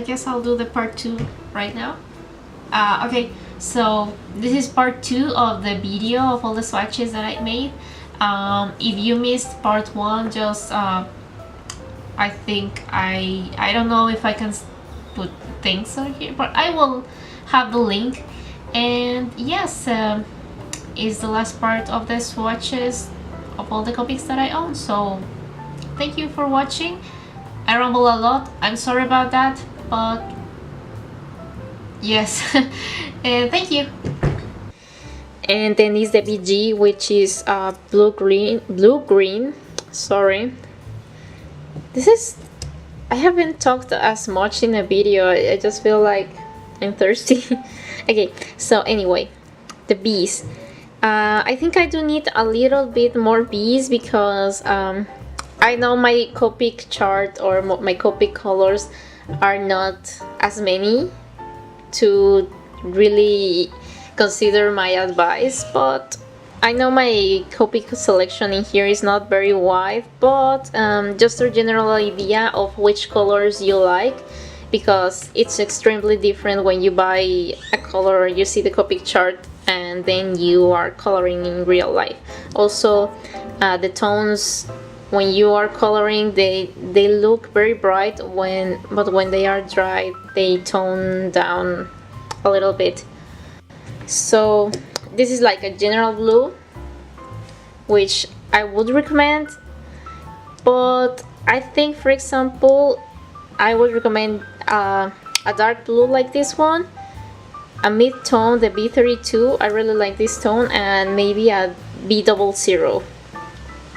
guess I'll do the part 2 right now. Okay, so this is part 2 of the video of all the swatches that I made. If you missed part 1, just I think I don't know if I can put things on here, but I will have the link. And yes, is the last part of the swatches of all the copics that I own. So thank you for watching. I ramble a lot, I'm sorry about that, but yes. And thank you. And then is the BG, which is blue green. Sorry, this is, I haven't talked as much in a video. I just feel like I'm thirsty. Okay, so anyway, the bees. I think I do need a little bit more bees because I know my Copic chart or my Copic colors are not as many to really consider my advice, but I know my Copic selection in here is not very wide, but just a general idea of which colors you like, because it's extremely different when you buy a color or you see the Copic chart and then you are coloring in real life. Also, the tones when you are coloring, they look very bright, but when they are dry they tone down a little bit. So this is like a general blue, which I would recommend, but I think, for example, I would recommend a dark blue like this one, a mid-tone, the B32, I really like this tone, and maybe a B00.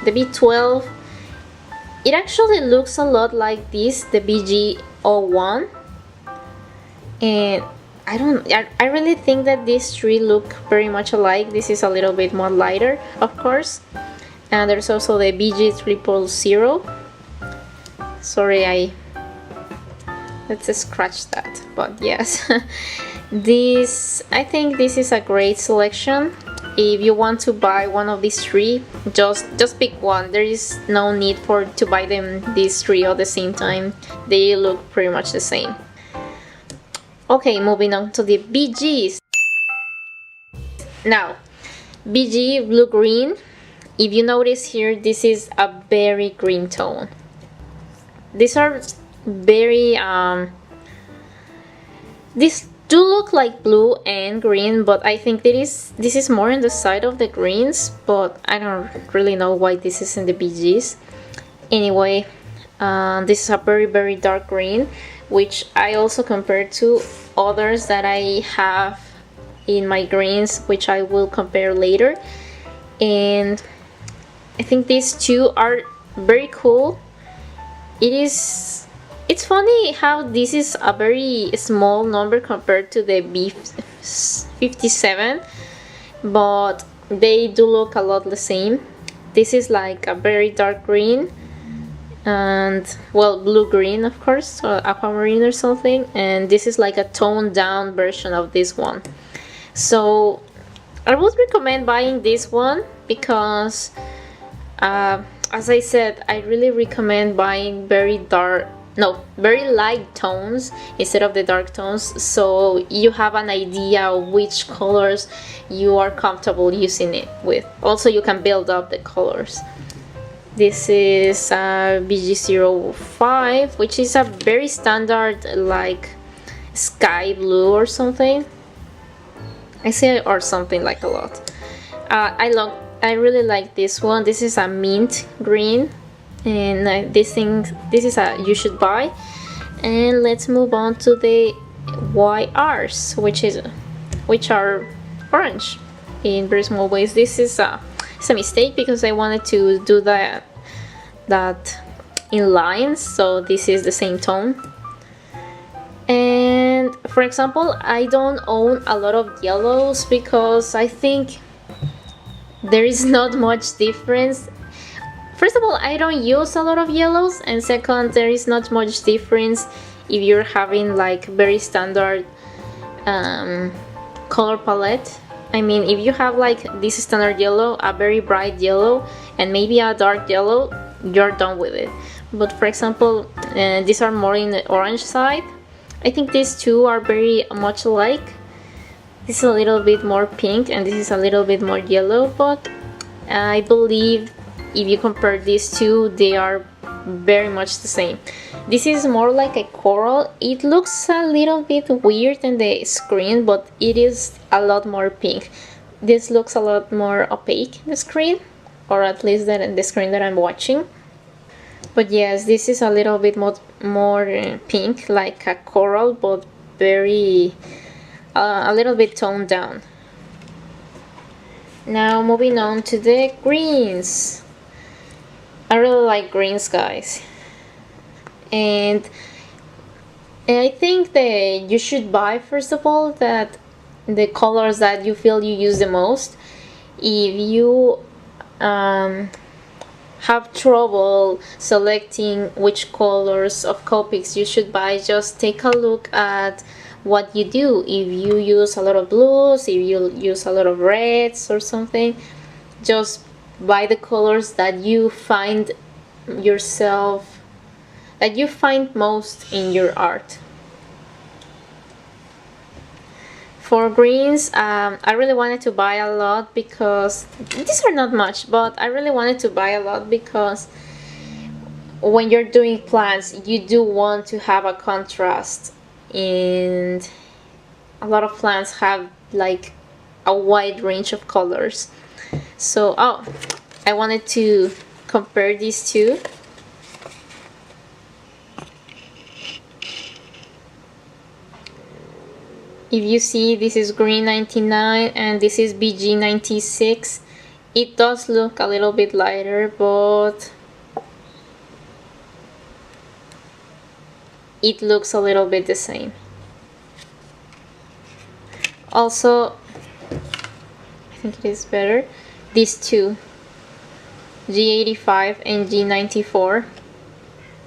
The B12, it actually looks a lot like this, the BG01, and I really think that these three look very much alike. This is a little bit more lighter, of course. And there's also the BG000. Sorry, let's scratch that, but yes. I think this is a great selection. If you want to buy one of these three, just pick one. There is no need to buy these three at the same time. They look pretty much the same. Okay, moving on to the BGs. Now, BG blue-green. If you notice here, this is a very green tone. These are very these do look like blue and green, but I think this is more on the side of the greens, but I don't really know why this is in the BGs. Anyway, this is a very dark green, which I also compared to others that I have in my greens, which I will compare later. And I think these two are very cool. It's funny how this is a very small number compared to the B57, but they do look a lot the same. This is like a very dark green, and well, blue-green, of course, or aquamarine or something, and this is like a toned down version of this one. So I would recommend buying this one because as I said, I really recommend buying very light tones instead of the dark tones, so you have an idea of which colors you are comfortable using it with. Also, you can build up the colors. This is BG05, which is a very standard, like sky blue or something. I say or something like a lot. I really like this one. This is a mint green, and this is a you should buy. And let's move on to the YRs, which are orange in very small ways. This is it's a mistake because I wanted to do that in lines, so this is the same tone. And for example, I don't own a lot of yellows because I think there is not much difference. First of all, I don't use a lot of yellows, and second, there is not much difference if you're having like very standard color palette. I mean, if you have like this standard yellow, a very bright yellow, and maybe a dark yellow, you're done with it. But for example, these are more in the orange side, I think these two are very much alike. This is a little bit more pink and this is a little bit more yellow, but I believe if you compare these two, they are very much the same. This is more like a coral. It looks a little bit weird in the screen, but it is a lot more pink. This looks a lot more opaque in the screen, or at least that in the screen that I'm watching. But yes, this is a little bit more pink, like a coral, but very a little bit toned down. Now moving on to the greens. I really like greens, guys, and I think that you should buy, first of all, that the colors that you feel you use the most. If you have trouble selecting which colors of Copics you should buy, just take a look at what you do. If you use a lot of blues, if you use a lot of reds or something, just buy the colors that you find yourself, that you find most in your art. For greens, I really wanted to buy a lot because these are not much, but I really wanted to buy a lot because when you're doing plants, you do want to have a contrast, and a lot of plants have like a wide range of colors. So I wanted to compare these two. If you see, this is green 99 and this is BG 96. It does look a little bit lighter, but it looks a little bit the same. Also, I think it is better, these two, G85 and G94,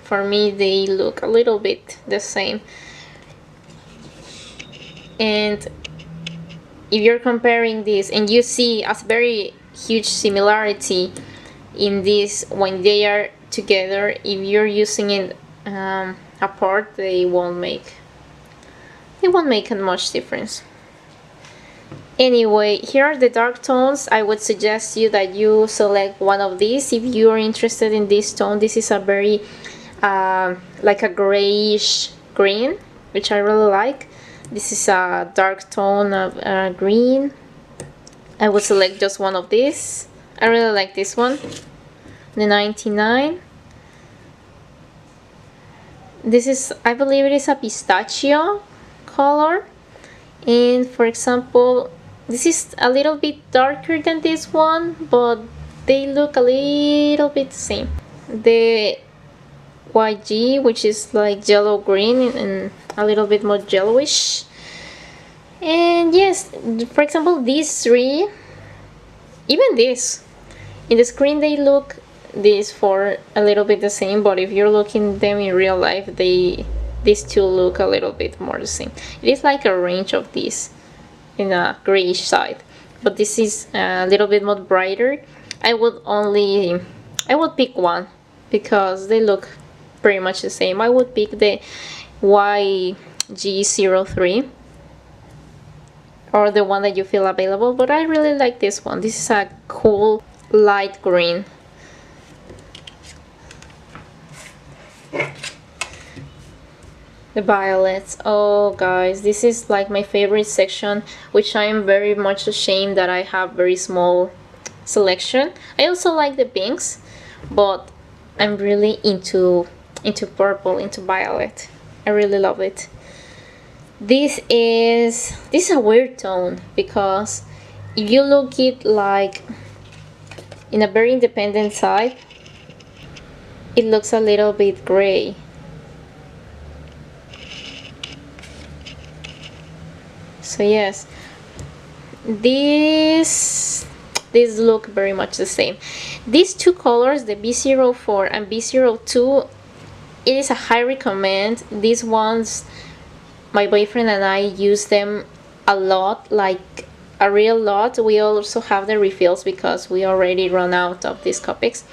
for me they look a little bit the same. And if you're comparing this and you see a very huge similarity in this when they are together, if you're using it apart, they won't make much difference. Anyway, here are the dark tones. I would suggest you that you select one of these if you are interested in this tone. This is a very like a grayish green, which I really like. This is a dark tone of green. I would select just one of these. I really like this one, the 99. This is, I believe it is a pistachio color. And for example, this is a little bit darker than this one, but they look a little bit the same. The YG, which is like yellow green and a little bit more yellowish. And yes, for example, these three, even this, in the screen they look these four a little bit the same, but if you're looking at them in real life, these two look a little bit more the same. It is like a range of these in a grayish side, but this is a little bit more brighter. I would pick one because they look pretty much the same. I would pick the YG03 or the one that you feel available, but I really like this one. This is a cool light green. The violets. Oh guys, this is like my favorite section, which I am very much ashamed that I have very small selection. I also like the pinks, but I'm really into purple, into violet. I really love it. This is a weird tone because if you look it like in a very independent side, it looks a little bit gray. So yes, these look very much the same. These two colors, the B04 and B02, it is a high recommend. These ones, my boyfriend and I use them a lot, like a real lot. We also have the refills because we already run out of these Copics.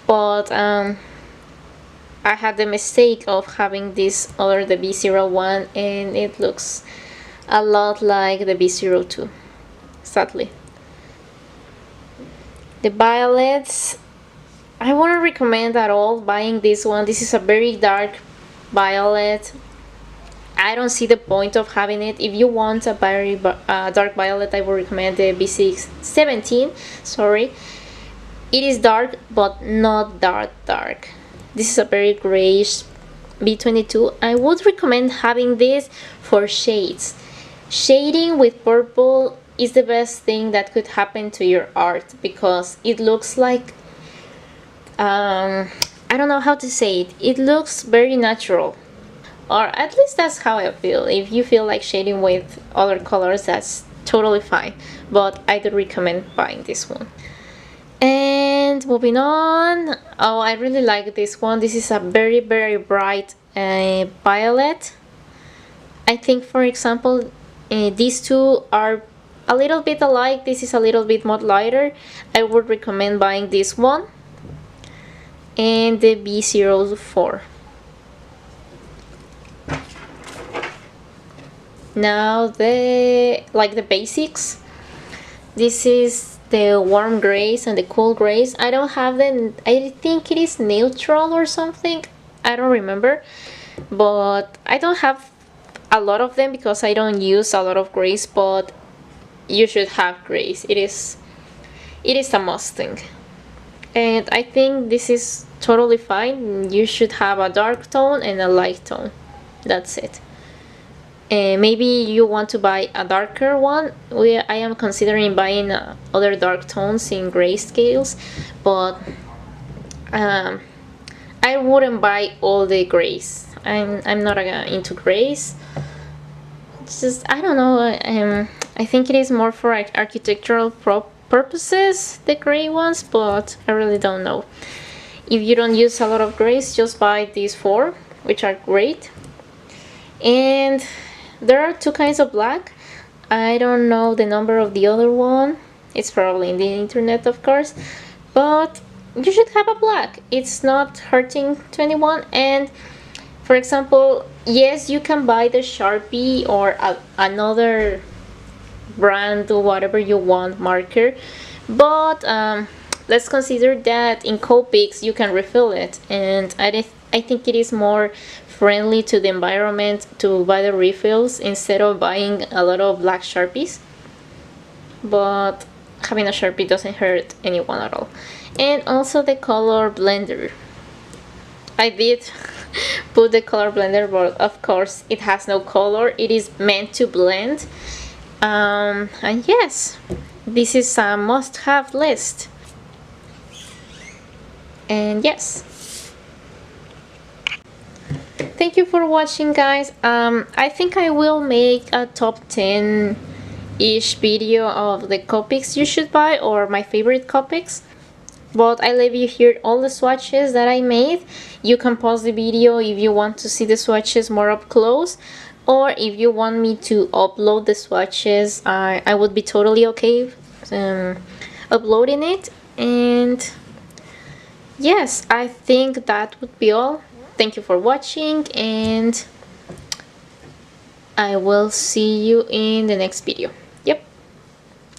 But I had the mistake of having this other, the B01, and it looks a lot like the B02, sadly. The violets, I wouldn't recommend at all buying this one. This is a very dark violet. I don't see the point of having it. If you want a very dark violet, I would recommend the B17. Sorry, it is dark but not dark. This is a very grayish B22. I would recommend having this for shades. Shading with purple is the best thing that could happen to your art, because it looks like I don't know how to say it. It looks very natural, or at least that's how I feel. If you feel like shading with other colors, that's totally fine, but I do recommend buying this one. And moving on, oh, I really like this one. This is a very bright violet. I think, for example, these two are a little bit alike. This is a little bit more lighter. I would recommend buying this one and the B04. Now the basics. This is the warm grays and the cool grays. I don't have them. I think it is neutral or something. I don't remember, but I don't have a lot of them because I don't use a lot of grays, but you should have grays. It is a must thing. And I think this is totally fine. You should have a dark tone and a light tone. That's it. And maybe you want to buy a darker one. I am considering buying other dark tones in grayscales, but I wouldn't buy all the grays. I'm not into grays. It's just, I don't know. I think it is more for architectural purposes, the gray ones, but I really don't know. If you don't use a lot of grays, just buy these four, which are great. And there are two kinds of black. I don't know the number of the other one. It's probably in the internet, of course, but you should have a black. It's not hurting to anyone. And for example, yes, you can buy the Sharpie or another brand or whatever you want marker, but let's consider that in Copics you can refill it, and I think it is more friendly to the environment to buy the refills instead of buying a lot of black Sharpies. But having a Sharpie doesn't hurt anyone at all. And also the color blender. I did put the color blender, but of course it has no color. It is meant to blend. And yes, this is a must-have list. And yes, thank you for watching, guys. I think I will make a top 10-ish video of the Copics you should buy, or my favorite Copics. But I leave you here all the swatches that I made. You can pause the video if you want to see the swatches more up close, or if you want me to upload the swatches, I would be totally okay uploading it. And yes, I think that would be all. Thank you for watching, and I will see you in the next video. Yep,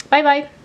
bye bye.